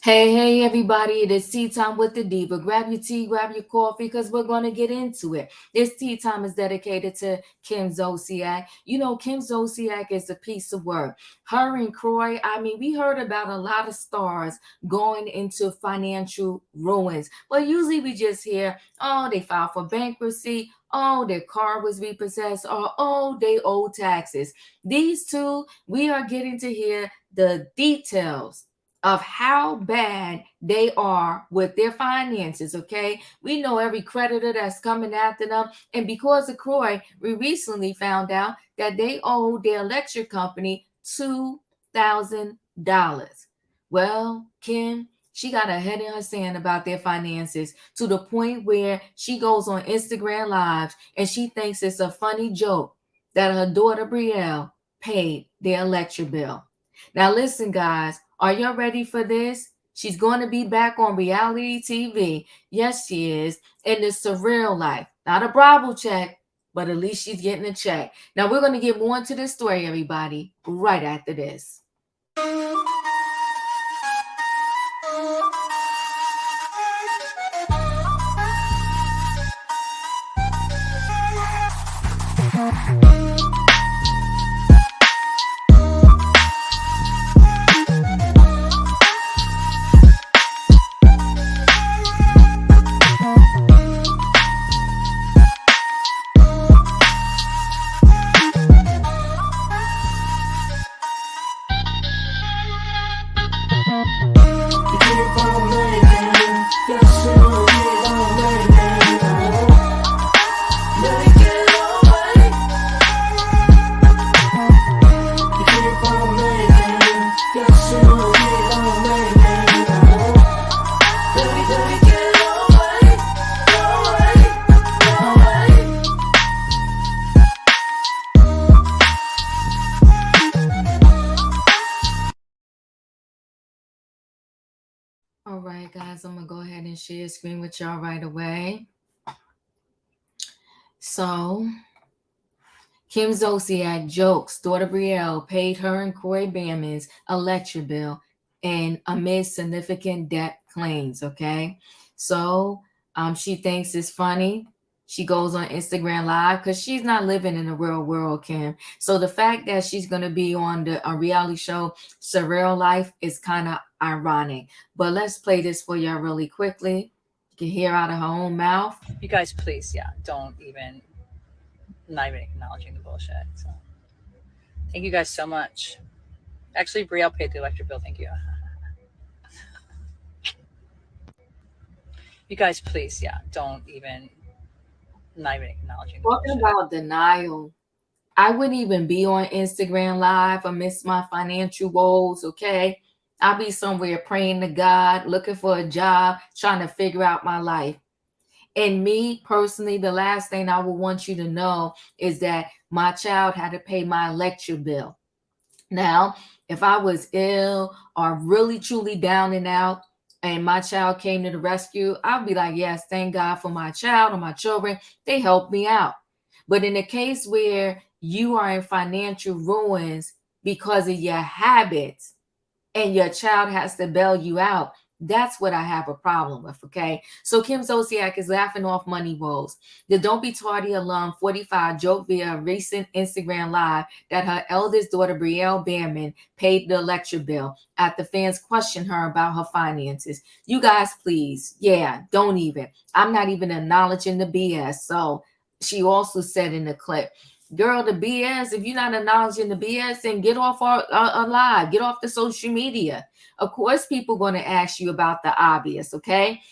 Hey, everybody, it is tea time with the diva. Grab your tea, grab your coffee, because we're going to get into it. This tea time is dedicated to Kim Zolciak. You know, Kim Zolciak is a piece of work. Her and Croy, I mean, we heard about a lot of stars going into financial ruins, but usually we just hear, oh, they filed for bankruptcy. Oh, their car was repossessed, or oh, they owe taxes. These two, we are getting to hear the details of how bad they are with their finances. Okay, we know every creditor that's coming after them, and because of Croy, we recently found out that they owe their electric company $2,000. Well, Kim, she got a head in her sand about their finances to the point where she goes on Instagram lives and she thinks it's a funny joke that her daughter Brielle paid their electric bill. Now, listen, guys, are y'all ready for this? She's going to be back on reality TV. Yes, she is. In the Surreal Life. Not a Bravo check, but at least she's getting a check. Now, we're going to get more into this story, everybody, right after this. All right, guys, I'm going to go ahead and share a screen with y'all right away. So, Kim Zolciak jokes daughter Brielle paid her and Corey Bamman's electric bill and amid significant debt claims. Okay, so she thinks it's funny. She goes on Instagram Live because she's not living in the real world, Kim. So the fact that she's going to be on a reality show, Surreal Life, is kind of ironic. But let's play this for y'all really quickly. You can hear out of her own mouth. You guys, please, yeah, not even acknowledging the bullshit. So, thank you guys so much. Actually, Brielle paid the electric bill. Thank you. You guys, please, yeah, not even acknowledging the Talking bullshit. about denial, I wouldn't even be on Instagram Live amidst my financial woes, okay? I'll be somewhere praying to God, looking for a job, trying to figure out my life. And me personally, the last thing I would want you to know is that my child had to pay my electric bill. Now, if I was ill or really truly down and out, and my child came to the rescue, I'd be like, yes, thank God for my child or my children. They helped me out. But in the case where you are in financial ruins because of your habits and your child has to bail you out, that's what I have a problem with, okay? So Kim Zolciak is laughing off money woes. The Don't Be Tardy alum 45 joked via a recent Instagram live that her eldest daughter Brielle Bamman paid the electric bill after fans questioned her about her finances. You guys, please, yeah, don't even. I'm not even acknowledging the BS. So she also said in the clip, girl, the BS, if you're not acknowledging the BS, then get off our live, get off the social media. Of course, people going to ask you about the obvious, okay?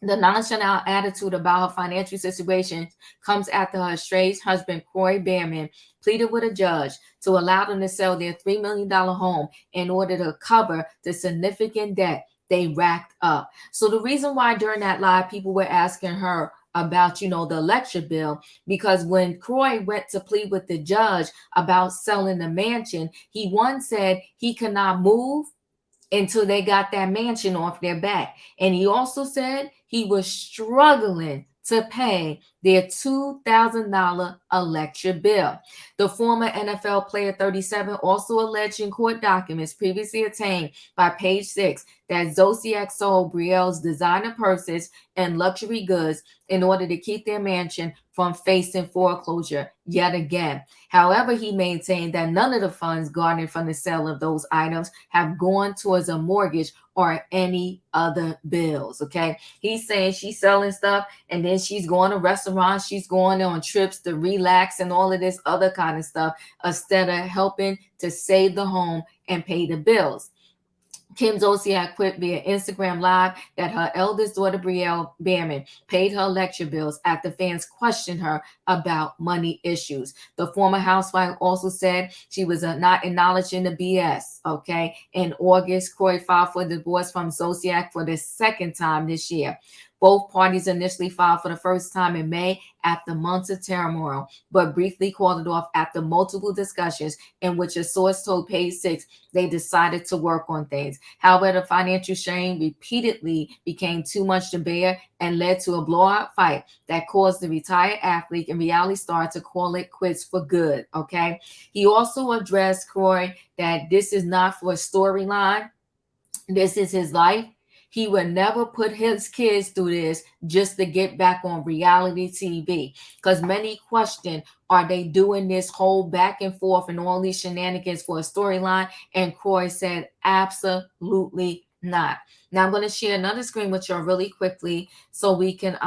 The nonchalant attitude about her financial situation comes after her estranged husband, Corey Bamman, pleaded with a judge to allow them to sell their $3 million home in order to cover the significant debt they racked up. So the reason why during that live, people were asking her about, the electric bill, because when Croy went to plead with the judge about selling the mansion, he once said he could not move until they got that mansion off their back. And he also said he was struggling to pay their $2,000 electric bill. The former NFL player 37 also alleged in court documents previously obtained by Page Six that Zolciak sold Brielle's designer purses and luxury goods in order to keep their mansion from facing foreclosure yet again. However, he maintained that none of the funds garnered from the sale of those items have gone towards a mortgage or any other bills. Okay. He's saying she's selling stuff and then she's going to restaurants, she's going on trips to relax and all of this other kind of stuff instead of helping to save the home and pay the bills. Kim Zolciak quit via Instagram Live that her eldest daughter, Brielle Behrman, paid her lecture bills after fans questioned her about money issues. The former housewife also said she was not acknowledging the BS. Okay. In August, Croy filed for divorce from Zolciak for the second time this year. Both parties initially filed for the first time in May after months of turmoil, but briefly called it off after multiple discussions in which a source told Page Six they decided to work on things. However, the financial strain repeatedly became too much to bear and led to a blowout fight that caused the retired athlete and reality star to call it quits for good. Okay. He also addressed Croy that this is not for a storyline. This is his life. He would never put his kids through this just to get back on reality TV. Because many question, are they doing this whole back and forth and all these shenanigans for a storyline? And Croy said, absolutely not. Now I'm going to share another screen with you really quickly so we can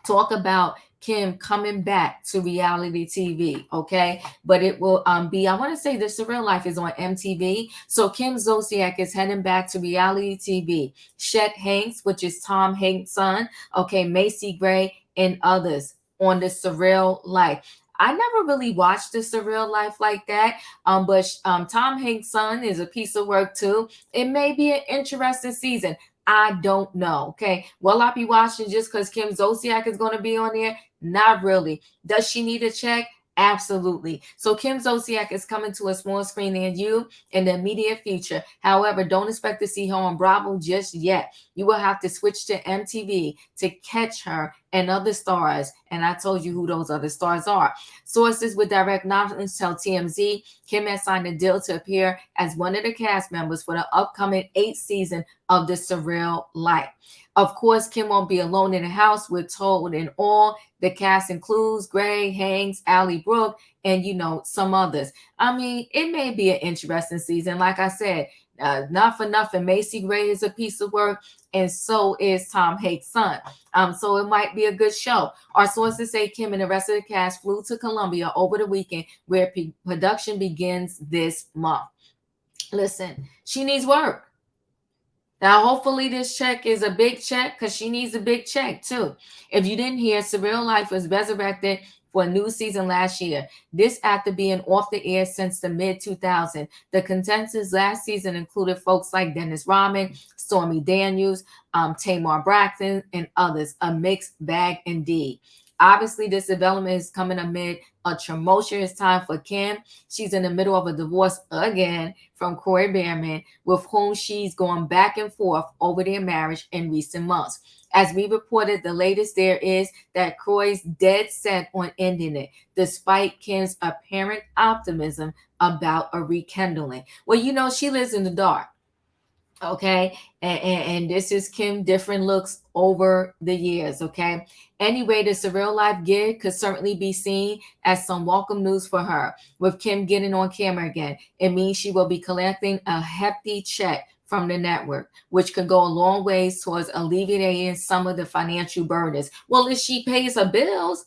talk about Kim coming back to reality TV, okay? But it will be, I want to say The Surreal Life is on MTV. So Kim Zolciak is heading back to reality TV. Chet Hanks, which is Tom Hanks' son, okay, Macy Gray, and others on The Surreal Life. I never really watched The Surreal Life like that, but Tom Hanks' son is a piece of work too. It may be an interesting season. I don't know. Okay. Will I be watching just because Kim Zolciak is going to be on there? Not really. Does she need a check? Absolutely. So Kim Zolciak is coming to a small screen near you in the immediate future. However, don't expect to see her on Bravo just yet. You will have to switch to MTV to catch her and other stars. And I told you who those other stars are. Sources with direct knowledge tell TMZ Kim has signed a deal to appear as one of the cast members for the upcoming 8th season of The Surreal Life. Of course, Kim won't be alone in the house. We're told in all the cast includes Gray, Hanks, Allie Brooke, and some others. I mean, it may be an interesting season. Like I said, not for nothing, Macy Gray is a piece of work, and so is Tom Hanks' son. So it might be a good show. Our sources say Kim and the rest of the cast flew to Colombia over the weekend, where production begins this month. Listen, she needs work. Now, hopefully this check is a big check because she needs a big check too. If you didn't hear, Surreal Life was resurrected for a new season last year. This after being off the air since the mid-2000s. The contestants last season included folks like Dennis Rodman, Stormy Daniels, Tamar Braxton, and others. A mixed bag indeed. Obviously, this development is coming amid a tumultuous time for Kim. She's in the middle of a divorce again from Corey Behrman, with whom she's gone back and forth over their marriage in recent months. As we reported, the latest there is that Croy's dead set on ending it, despite Kim's apparent optimism about a rekindling. Well, she lives in the dark. Okay, and this is Kim different looks over the years. Okay, anyway, the Surreal Life gig could certainly be seen as some welcome news for her. With Kim getting on camera again, it means she will be collecting a hefty check from the network, which could go a long ways towards alleviating some of the financial burdens. Well, if she pays her bills,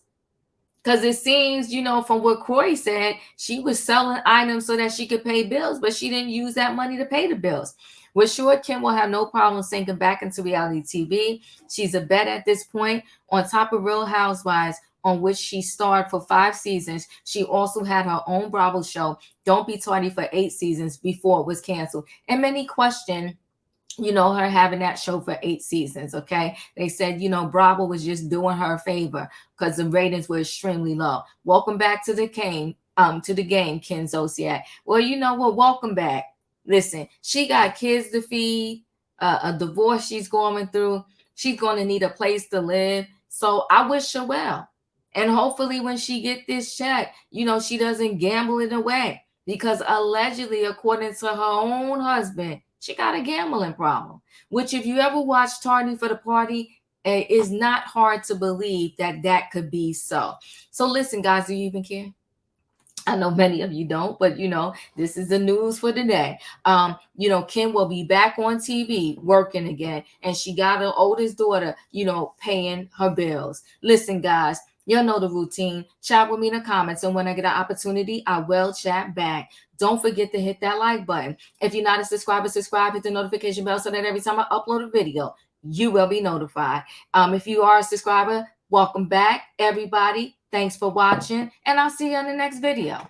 because it seems, from what Corey said, she was selling items so that she could pay bills, but she didn't use that money to pay the bills. We're sure Kim will have no problem sinking back into reality TV. She's a vet at this point. On top of Real Housewives, on which she starred for 5 seasons, she also had her own Bravo show, Don't Be Tardy, for 8 seasons before it was canceled. And many question, her having that show for 8 seasons. Okay. They said, Bravo was just doing her a favor because the ratings were extremely low. Welcome back to the game, Ken Zolciak. Well, you know what? Welcome back. Listen, she got kids to feed, a divorce she's going through. She's going to need a place to live. So I wish her well. And hopefully when she get this check, she doesn't gamble it away, because allegedly, according to her own husband, she got a gambling problem, which if you ever watch Tardy for the Party, is not hard to believe that that could be so. So listen, guys, do you even care? I know many of you don't, but this is the news for today. Kim will be back on TV working again, and she got her oldest daughter, paying her bills. Listen, guys, y'all know the routine. Chat with me in the comments, and when I get an opportunity, I will chat back. Don't forget to hit that like button. If you're not a subscriber, subscribe, hit the notification bell so that every time I upload a video, you will be notified. If you are a subscriber, welcome back, everybody. Thanks for watching, and I'll see you in the next video.